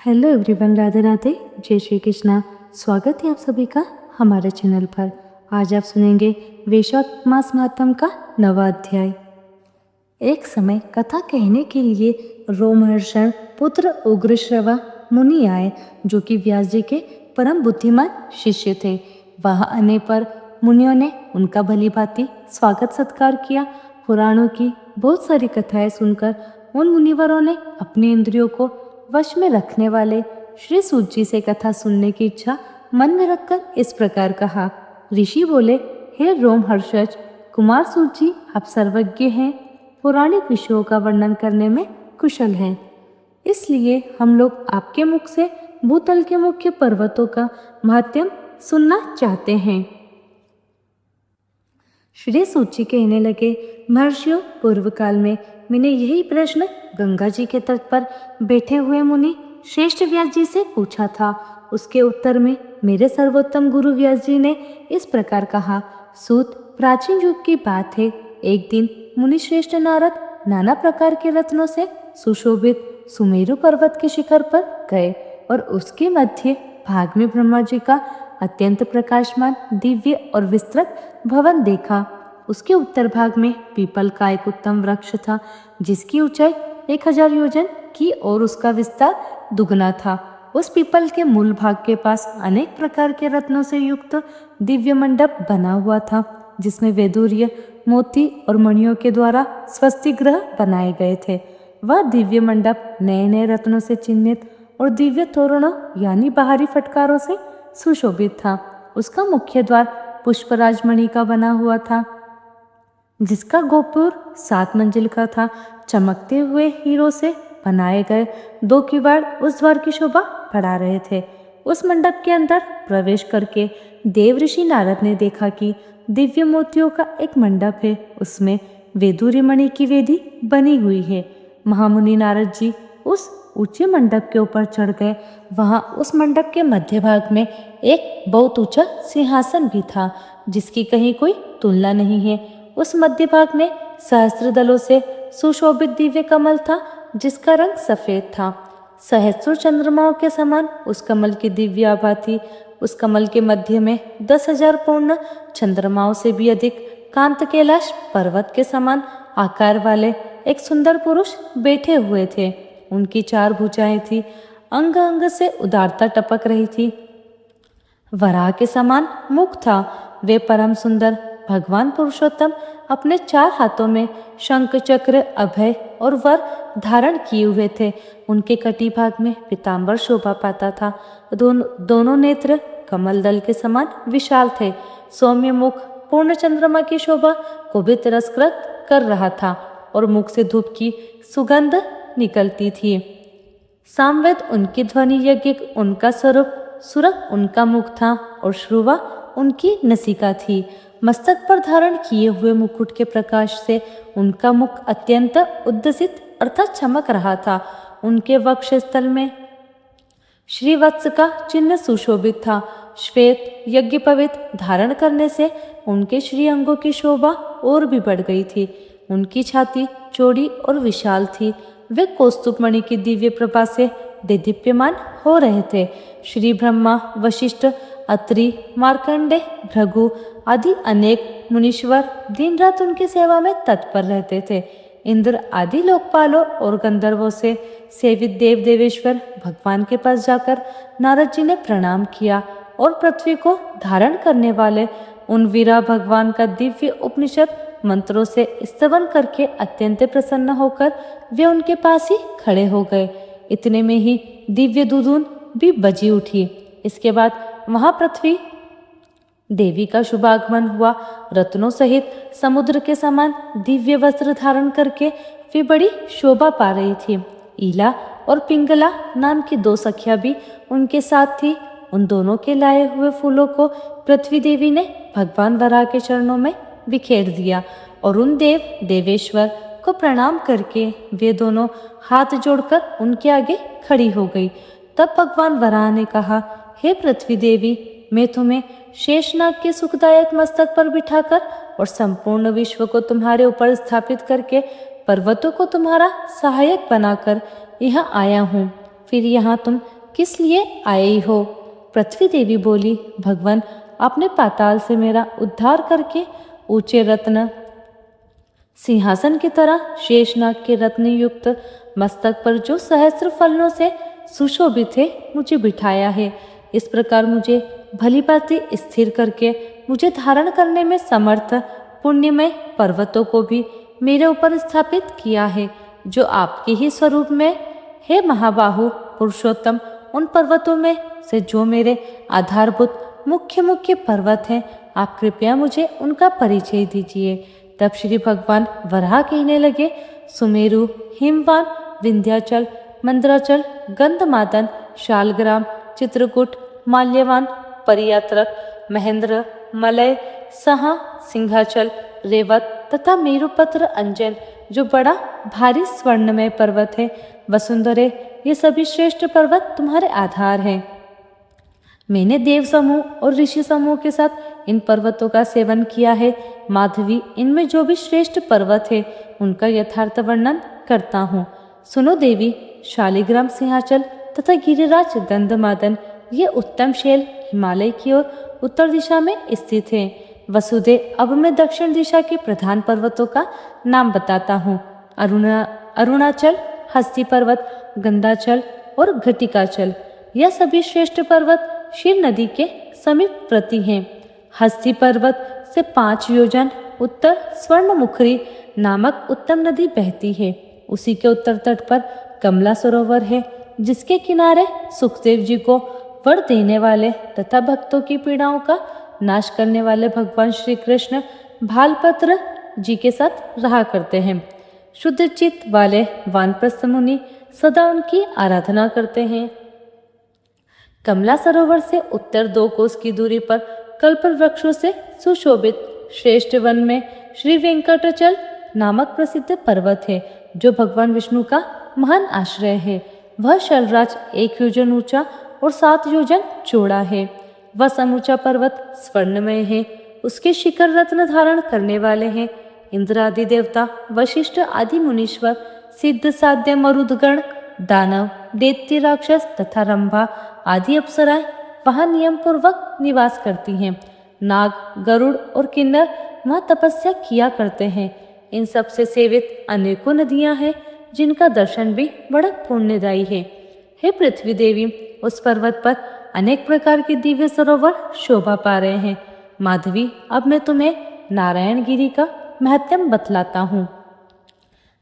Hello everyone, Radhe Radhe, जय श्री कृष्णा। स्वागत है आप सभी का हमारे चैनल पर। आज आप सुनेंगे वैशाख मास महात्म का 9वां अध्याय। एक समय कथा कहने के लिए रोमहर्षण पुत्र उग्रश्रवा मुनि आए, जो कि व्यास जी के परम बुद्धिमान शिष्य थे। वहां आने पर मुनियों ने उनका भली भांति स्वागत सत्कार किया। पुराणों की बहुत सारी कथाएं सुनकर उन मुनिवरों ने अपनी इंद्रियों को वश में रखने वाले श्री सूत जी से कथा सुनने की इच्छा मन में रखकर इस प्रकार कहा। ऋषि बोले, हे रोमहर्षज कुमार सूत जी, आप सर्वज्ञ हैं, पौराणिक विषयों का वर्णन करने में कुशल हैं। इसलिए हम लोग आपके मुख से भूतल के मुख्य पर्वतों का महात्म्य सुनना चाहते हैं। श्री सूत जी कहने लगे, महर्षियों, पूर्व काल में मैंने यही प्रश्न गंगा जी के तट पर बैठे हुए मुनि श्रेष्ठ व्यास जी से पूछा था। उसके उत्तर में मेरे सर्वोत्तम गुरु व्यास जी ने इस प्रकार कहा। सूत, प्राचीन युग की बात है। एक दिन मुनि श्रेष्ठ नारद नाना प्रकार के रत्नों से सुशोभित सुमेरु पर्वत के शिखर पर गए और उसके मध्य भाग में ब्रह्मा जी का अत्यंत प्रकाशमान दिव्य और विस्तृत भवन देखा। उसके उत्तर भाग में पीपल का एक उत्तम वृक्ष था, जिसकी ऊंचाई 1000 योजन की और उसका विस्तार दुगना था। उस पीपल के मूल भाग के पास अनेक प्रकार के रत्नों से युक्त दिव्य मंडप बना हुआ था, जिसमें वैदूर्य, मोती और मणियों के द्वारा स्वस्ति ग्रह बनाए गए थे। वह दिव्य मंडप नए नए रत्नों से चिन्हित और दिव्य तोरणों यानी बाहरी फटकारों से सुशोभित था। उसका मुख्य द्वार पुष्पराज मणि का बना हुआ था, जिसका गोपुर 7 मंजिल का था। चमकते हुए हीरों से बनाए गए 2 किवाड़ उस द्वार की शोभा बढ़ा रहे थे। उस मंडप के अंदर प्रवेश करके देव ऋषि नारद ने देखा कि दिव्य मोतियों का एक मंडप है, उसमें वैदूर्य मणि की वेदी बनी हुई है। महामुनि नारद जी उस ऊंचे मंडप के ऊपर चढ़ गए। वहां उस मंडप के मध्य भाग में एक बहुत ऊंचा सिंहासन भी था, जिसकी कहीं कोई तुलना नहीं है। उस मध्य भाग में सहस्त्र दलों से सुशोभित दिव्य कमल था, जिसका रंग सफेद था। सहस्त्र चंद्रमाओं के समान उस कमल की दिव्य आभा थी। उस कमल के मध्य में 10,000 पूर्ण चंद्रमाओं से भी अधिक कांत कैलाश पर्वत के समान आकार वाले एक सुंदर पुरुष बैठे हुए थे। उनकी 4 भुजाएं थी, अंग अंग से उदारता टपक रही थी। वराह के समान मुख था। वे परम सुंदर भगवान पुरुषोत्तम अपने 4 हाथों में शंख, चक्र, अभय और वर धारण किए हुए थे। उनके कटी भाग में पीतांबर शोभा पाता था। दोनों नेत्र कमल दल के समान विशाल थे। सौम्य मुख पूर्ण चंद्रमा की शोभा को भी तिरस्कृत कर रहा था और मुख से धूप की सुगंध निकलती थी। सामवेद उनकी ध्वनि, यज्ञ उनका स्वरूप, सुरक उनका मुख था और श्रुवा उनकी नसिका थी। मस्तक पर धारण किए हुए मुकुट के प्रकाश से उनका मुख अत्यंत उद्दसित अर्थात चमक रहा था। उनके वक्षस्थल में श्रीवत्स का चिन्ह सुशोभित था। श्वेत यज्ञ पवित्र धारण करने से उनके श्री अंगों की शोभा और भी बढ़ गई थी। उनकी छाती चौड़ी और विशाल थी। वे कौस्तुभ मणि की दिव्य प्रभा से देदीप्यमान हो रहे थे। श्री ब्रह्मा, वशिष्ठ, अत्रि, मार्कंडे, भृगु आदि अनेक मुनीश्वर दिन रात उनकी सेवा में तत्पर रहते थे। इंद्र आदि लोकपालों और गंधर्वों से सेवित देव देवेश्वर भगवान के पास जाकर नारद जी ने प्रणाम किया और पृथ्वी को धारण करने वाले उन वीरा भगवान का दिव्य उपनिषद मंत्रों से स्तवन करके अत्यंत प्रसन्न होकर वे उनके पास ही खड़े हो गए। इतने में ही दिव्य दुदुन भी बजी उठी। इसके बाद वहां पृथ्वी देवी का शुभागमन हुआ। रत्नों सहित समुद्र के समान दिव्य वस्त्र धारण करके वे बड़ी शोभा पा रही थी। ईला और पिंगला नाम की 2 सखियां भी उनके साथ थी। उन दोनों के लाए हुए फूलों को पृथ्वी देवी ने भगवान वराह के चरणों में बिखेर दिया और उन देव देवेश्वर को प्रणाम करके वे दोनों हाथ जोड़कर उनके आगे खड़ी हो गई। तब भगवान वराह ने कहा, हे पृथ्वी देवी, मैं तुम्हें शेषनाग के सुखदायक मस्तक पर बिठाकर और संपूर्ण विश्व को तुम्हारे ऊपर स्थापित करके पर्वतों को तुम्हारा सहायक बनाकर यहाँ आया हूँ। फिर यहाँ तुम किस लिए आए हो? पृथ्वी देवी बोली, भगवान, आपने पाताल से मेरा उद्धार करके ऊंचे रत्न सिंहासन की तरह शेषनाग के रत्न युक्त मस्तक पर जो सहस्त्र फलों से सुशोभित है मुझे बिठाया है। इस प्रकार मुझे भली भांति स्थिर करके मुझे धारण करने में समर्थ पुण्यमय पर्वतों को भी मेरे ऊपर स्थापित किया है, जो आपके ही स्वरूप में है। महाबाहु पुरुषोत्तम, उन पर्वतों में से जो मेरे आधारभूत मुख्य मुख्य पर्वत हैं, आप कृपया मुझे उनका परिचय दीजिए। तब श्री भगवान वराह कहने लगे, सुमेरु, हिमवान, विंध्याचल, मंद्राचल, गंधमादन, शालग्राम, चित्रकूट, माल्यवान, परियात्रक, महेंद्र, मलय, सहा, सिंहाचल, रेवत तथा मेरुपत्र अंजन, जो बड़ा भारी स्वर्णमय पर्वत है, वसुंधरे, ये सभी श्रेष्ठ पर्वत तुम्हारे आधार हैं। मैंने देव समूह और ऋषि समूह के साथ इन पर्वतों का सेवन किया है। माधवी, इनमें जो भी श्रेष्ठ पर्वत है उनका यथार्थ वर्णन करता हूँ। सुनो देवी, शालिग्राम, सिंहाचल तथा गिरिराज गंधमादन, ये उत्तम शैल हिमालय की ओर उत्तर दिशा में स्थित है। वसुदे, अब मैं दक्षिण दिशा के प्रधान पर्वतों का नाम बताता हूँ। अरुणाचल, हस्ती पर्वत, गंधाचल और घटिकाचल, यह सभी श्रेष्ठ पर्वत क्षीर नदी के समीप प्रति हैं। हस्ती पर्वत से 5 योजन उत्तर स्वर्णमुखरी नामक उत्तम नदी बहती है। उसी के उत्तर तट पर कमला सरोवर है, जिसके किनारे सुखदेव जी को वर देने वाले तथा भक्तों की पीड़ाओं का नाश करने वाले भगवान श्री कृष्ण भालपत्र जी के साथ रहा करते हैं। शुद्ध चित्त वाले वानप्रस्थ मुनि सदा उनकी आराधना करते हैं। कमला सरोवर से उत्तर 2 कोस की दूरी पर कल्प वृक्षों से सुशोभित श्रेष्ठ वन में श्री वेंकटाचल नामक प्रसिद्ध पर्वत है, जो भगवान विष्णु का महान आश्रय है। वह शलराज 1 योजन ऊंचा और 7 योजन चौड़ा है। वह समूचा पर्वत स्वर्णमय है। उसके शिखर रत्न धारण करने वाले हैं। इंद्र आदि देवता, वशिष्ठ आदि मुनीश्वर, सिद्ध साध्य मरुदगण, दानव, दैत्य, राक्षस तथा रंभा आदि अप्सराएं वहां नियम पूर्वक निवास करती हैं। नाग, गरुड़ और किन्नर वहां तपस्या किया करते हैं। इन सब से सेवित अनेकों नदियां हैं, जिनका दर्शन भी बड़ा पुण्यदायी है। हे पृथ्वी देवी, उस पर्वत पर अनेक प्रकार के दिव्य सरोवर शोभा पा रहे हैं। माधवी, अब मैं तुम्हें नारायण गिरी का महत्व बतलाता हूँ।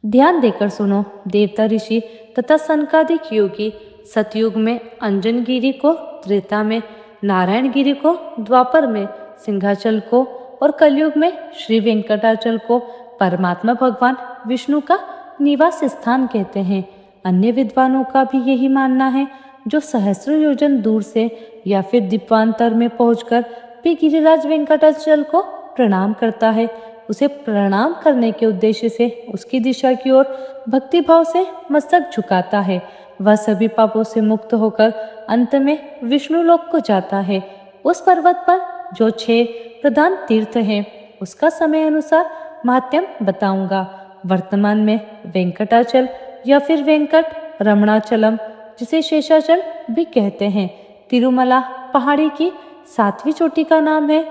ध्यान देकर सुनो। देवता, ऋषि तथा सनकादिक योगी सतयुग में अंजन गिरी को, त्रेता में नारायण गिरी को, द्वापर में सिंहाचल को और कलयुग में श्री वेंकटाचल को परमात्मा भगवान विष्णु का निवास स्थान कहते हैं। अन्य विद्वानों का भी यही मानना है। जो सहस्र योजन दूर से या फिर दीपांतर में पहुंचकर भी गिरिराज वेंकटाचल को प्रणाम करता है, उसे प्रणाम करने के उद्देश्य से उसकी दिशा की ओर भक्ति भाव से मस्तक झुकाता है, वह सभी पापों से मुक्त होकर अंत में विष्णु लोक को जाता है। उस पर्वत पर जो 6 प्रधान तीर्थ हैं, उसका समय अनुसार महात्म्य बताऊंगा। वर्तमान में वेंकटाचल या फिर वेंकट रमणाचलम, जिसे शेषाचल भी कहते हैं, तिरुमला पहाड़ी की 7वीं चोटी का नाम है,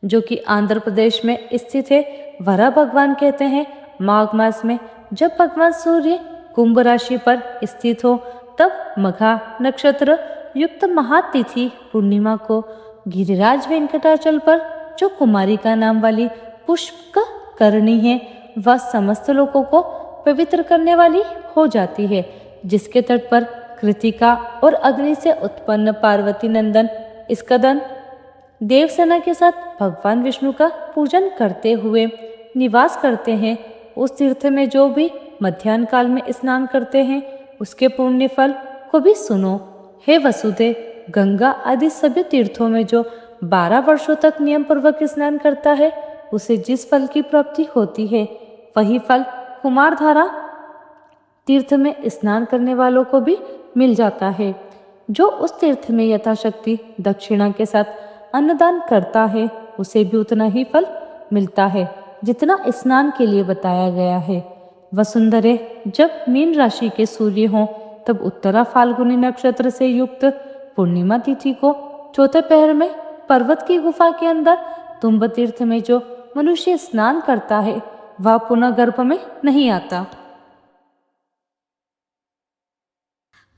जो कि आंध्र प्रदेश में स्थित है। वरा भगवान कहते हैं। माघ मास में जब भगवान सूर्य कुंभ राशि पर स्थित हो, तब मघा नक्षत्र युक्त महातिथि पूर्णिमा को गिरिराज वेंकटाचल पर जो कुमारी का नाम वाली पुष्प करनी है, वह समस्त लोगों को पवित्र करने वाली हो जाती है, जिसके तट पर कृतिका और अग्नि से उत्पन्न पार्वती नंदन स्कंदन देवसेना के साथ भगवान विष्णु का पूजन करते हुए निवास करते हैं। उस तीर्थ में जो भी मध्याह्न काल में स्नान करते हैं, उसके पुण्य फल को भी सुनो। हे वसुदेव, गंगा आदि सभी तीर्थों में जो 12 वर्षों तक नियम पूर्वक स्नान करता है, उसे जिस फल की प्राप्ति होती है, वही फल कुमारधारा तीर्थ में स्नान करने वालों को भी मिल जाता है। जो उस तीर्थ में यथाशक्ति दक्षिणा के साथ अन्नदान करता है, उसे भी उतना ही फल मिलता है जितना स्नान के लिए बताया गया है। वसुंधरे, जब मीन राशि के सूर्य हों तब उत्तरा फाल्गुनी नक्षत्र से युक्त पूर्णिमा तिथि को चौथे पहर में पर्वत की गुफा के अंदर तुम्ब तीर्थ में जो मनुष्य स्नान करता है वह पुनः गर्भ में नहीं आता।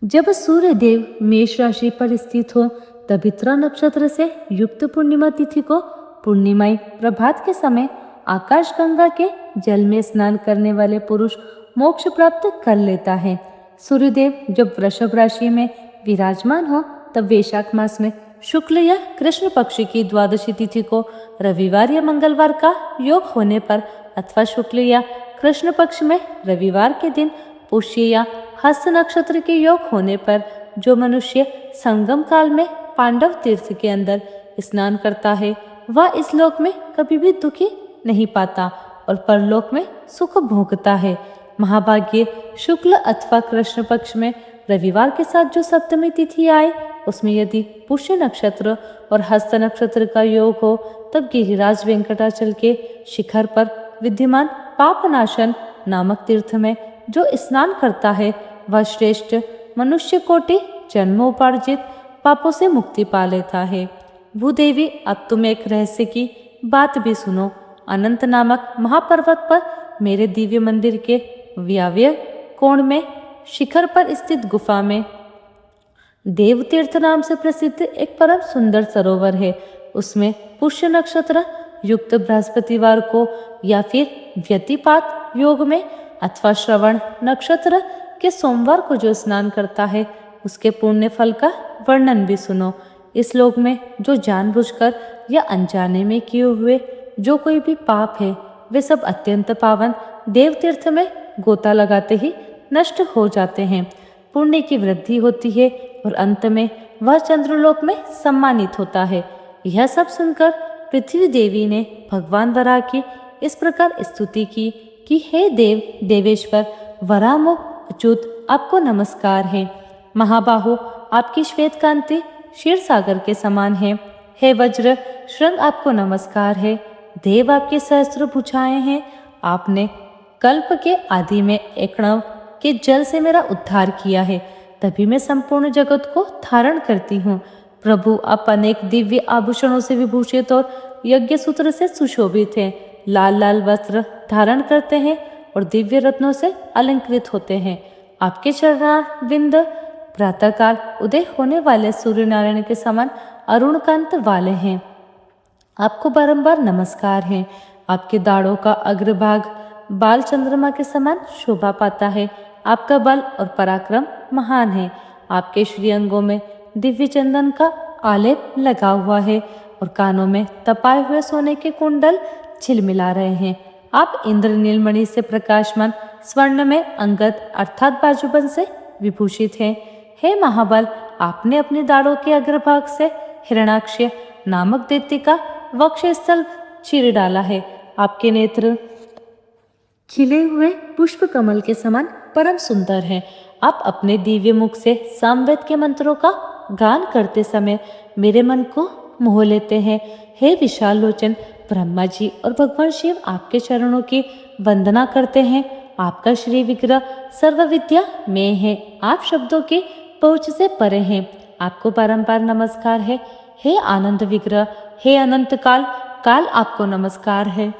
जब सूर्य देव मेष राशि पर स्थित हो तब उत्तरा नक्षत्र से युक्त पूर्णिमा तिथि को पूर्णिमाई प्रभात के समय आकाश गंगा के जल में स्नान करने वाले पुरुष मोक्ष प्राप्त कर लेता है। सूर्यदेव जब वृषभ राशि में विराजमान हो तब वैशाख मास में शुक्ल या कृष्ण पक्ष की द्वादशी तिथि को रविवार या मंगलवार का योग होने पर अथवा शुक्ल या कृष्ण पक्ष में रविवार के दिन पुष्य या हस्त नक्षत्र के योग होने पर जो मनुष्य संगम काल में पांडव तीर्थ के अंदर स्नान करता है वह इस लोक में कभी भी दुखी नहीं पाता और परलोक में सुख भोगता है। महाभाग्य शुक्ल अथवा कृष्ण पक्ष में रविवार के साथ जो सप्तमी तिथि आए उसमें यदि पुष्य नक्षत्र और हस्त नक्षत्र का योग हो तब गिरिराज वेंकटाचल के शिखर पर विद्यमान पापनाशन नामक तीर्थ में जो स्नान करता है वह श्रेष्ठ मनुष्य कोटि जन्मोपार्जित पापों से मुक्ति पा लेता है। भूदेवी अब तुम एक रहस्य की बात भी सुनो। अनंत नामक महापर्वत पर मेरे दिव्य मंदिर के वायव्य कोण में शिखर पर स्थित गुफा में देवतीर्थ नाम से प्रसिद्ध एक परम सुंदर सरोवर है। उसमें पुष्य नक्षत्र युक्त बृहस्पतिवार को या फिर व्यतिपात योग में अथवा श्रवण नक्षत्र के सोमवार को जो स्नान करता है उसके पुण्य फल का वर्णन भी सुनो। इस लोक में जो जानबूझकर या अनजाने में किए हुए जो कोई भी पाप है वे सब अत्यंत पावन देवतीर्थ में गोता लगाते ही नष्ट हो जाते हैं। पुण्य की वृद्धि होती है और अंत में वह चंद्रलोक में सम्मानित होता है। यह सब सुनकर पृथ्वी देवी ने भगवान वराह की इस प्रकार स्तुति की कि हे देव देवेश्वर वराहमुख अच्युत आपको नमस्कार है। महाबाहु आपकी श्वेत कांति क्षीर सागर के समान है। हे वज्र श्रृंग आपको नमस्कार है। देव आपके सहस्त्र भुजाएं हैं। आपने कल्प के आदि में एकणव के जल से मेरा उद्धार किया है, तभी मैं संपूर्ण जगत को धारण करती हूँ। प्रभु आप अनेक दिव्य आभूषणों से विभूषित और यज्ञ सूत्र से सुशोभित हैं। लाल लाल वस्त्र धारण करते हैं और दिव्य रत्नों से अलंकृत होते हैं। आपके चरणारविंद प्रातःकाल उदय होने वाले सूर्य नारायण के समान अरुणकांत वाले हैं। आपको बारंबार नमस्कार है। आपके दाढ़ों का अग्रभाग बाल चंद्रमा के समान शोभा पाता है। आपका बल और पराक्रम महान है। आपके श्रीअंगों में दिव्य चंदन का आलेप लगा हुआ है और कानों में तपाए हुए सोने के कुंडल झिलमिला रहे हैं। आप इंद्र नीलमणि से प्रकाशमान स्वर्ण में अंगद अर्थात बाजूबंद से विभूषित हैं। हे महाबल आपने अपने दाढ़ों के अग्रभाग से हिरणाक्ष नामक दैत्य का वक्षस्थल चीर डाला है। आपके नेत्र खिले हुए पुष्प कमल के समान परम सुंदर है। आप अपने दिव्य मुख से सामवेद के मंत्रों का गान करते समय मेरे मन को मोह लेते हैं। हे विशाल लोचन ब्रह्मा जी और भगवान शिव आपके चरणों की वंदना करते हैं। आपका श्री विग्रह सर्व विद्या में है। आप शब्दों के पहुंच से परे हैं। आपको बारंबार नमस्कार है। हे आनंद विग्रह, हे अनंत काल, काल आपको नमस्कार है।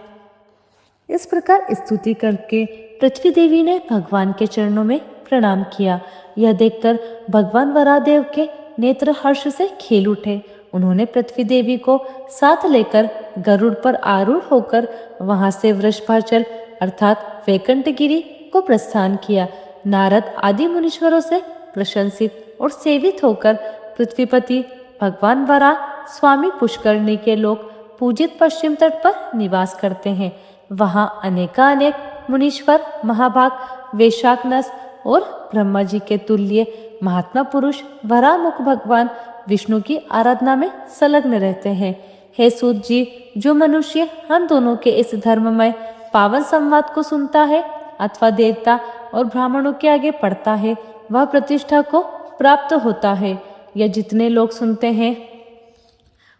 इस प्रकार स्तुति करके पृथ्वी देवी ने भगवान के चरणों में प्रणाम किया। यह देखकर भगवान वराहदेव के नेत्र हर्ष से खेल उठे। उन्होंने पृथ्वी देवी को साथ लेकर गरुड़ पर आरूढ़ होकर वहां से वृषभाचल अर्थात वैकुंठगिरी को प्रस्थान किया। नारद आदि मुनीश्वरों से प्रशंसित और सेवित होकर पृथ्वीपति भगवान वराह स्वामी पुष्करणी के लोग पूजित पश्चिम तट पर निवास करते हैं। वहाँ अनेकानेक मुनीश्वर महाभाग वैशाखनस और ब्रह्मा जी के तुल्य महात्मा पुरुष वराहमुख भगवान विष्णु की आराधना में संलग्न रहते हैं। हे सूत जी, जो मनुष्य हम दोनों के इस धर्ममय पावन संवाद को सुनता है अथवा देवता और ब्राह्मणों के आगे पढ़ता है वह प्रतिष्ठा को प्राप्त होता है। यह जितने लोग सुनते हैं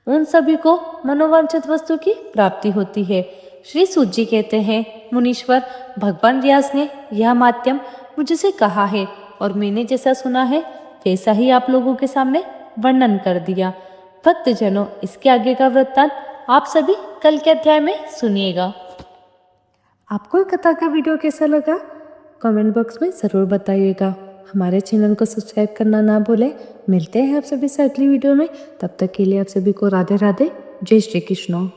उन सभी को मनोवांछित वस्तु की प्राप्ति होती है। श्री सूत जी कहते हैं, मुनीश्वर भगवान व्यास ने यह माध्यम मुझसे कहा है और मैंने जैसा सुना है वैसा ही आप लोगों के सामने वर्णन कर दिया। भक्तजनों, इसके आगे का वृत्तांत आप सभी कल के अध्याय में सुनिएगा। आपको कथा का वीडियो कैसा लगा कमेंट बॉक्स में ज़रूर बताइएगा। हमारे चैनल को सब्सक्राइब करना ना भूलें। मिलते हैं आप सभी से अगली वीडियो में। तब तक के लिए आप सभी को राधे राधे। जय श्री कृष्ण।